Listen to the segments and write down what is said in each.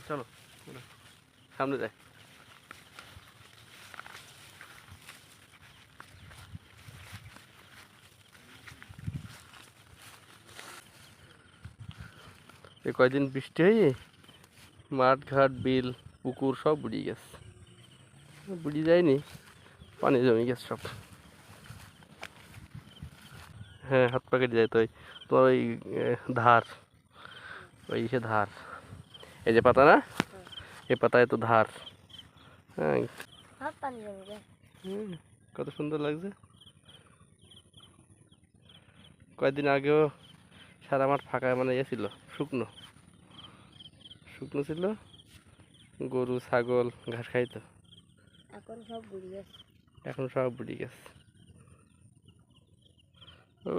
চলো সামনে যাই। এই কয়দিন বৃষ্টি হয়ে মাঠ ঘাট বিল পুকুর সব বুড়িয়ে গেছে, বুড়িয়ে যায়নি, পানি জমে গেছে সব। হ্যাঁ হাত পা কেটে যায় তো, তোমার ওই ধার, ওই সে ধার, এই যে পাতা না, এই পাতায় তো ধার। হ্যাঁ কত সুন্দর লাগছে। কয়েকদিন আগেও সারা মাঠ ফাঁকা, মানে ইয়ে ছিল, শুকনো শুকনো ছিল, গরু ছাগল ঘাস খাইতো। এখন সব বুড়ি গেছে।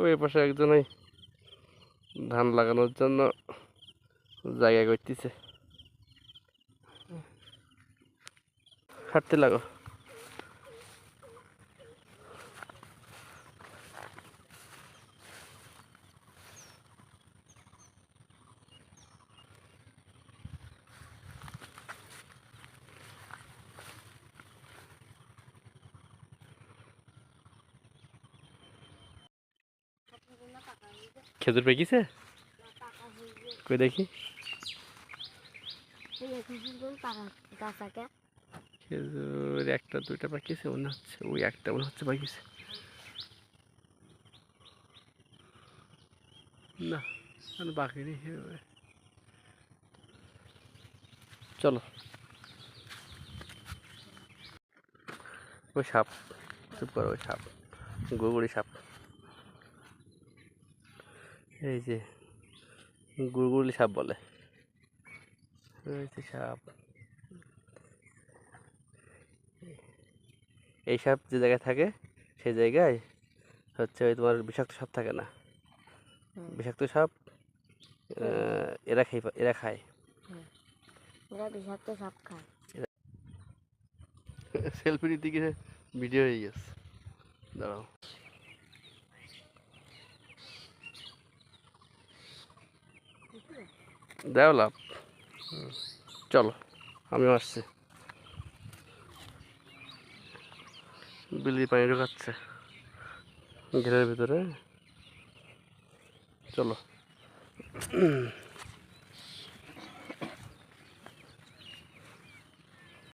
ওই পাশে একজন ওই ধান লাগানোর জন্য জায়গা করতেছে, হাঁটতে লাগো। খেজুর পেকেছে, কই দেখি। খেজুর একটা দুইটা পাকিয়েছে মনে হচ্ছে, ওই একটা মনে হচ্ছে পাকিয়েছে না, বাকি নেই। চলো, ওই সাপ, চুপ করো, ওই সাপ, গুড়গুড়ি সাপ, এই যে গুড়গুড়ি সাপ বলে, ওই যে সাপ। এই সাপ যে জায়গায় থাকে সেই জায়গায় হচ্ছে ওই তোমার বিষাক্ত সাপ থাকে না, বিষাক্ত সাপ এরা খায় বিষাক্ত সাপ খায়। সেলফি নিতে গিয়ে ভিডিও হয়ে গেছে, দাঁড়াও। দেও লাভ, চলো আমিও আসছি। বিলি পানি ঢোকাচ্ছে ঘেরের ভিতরে, চলো।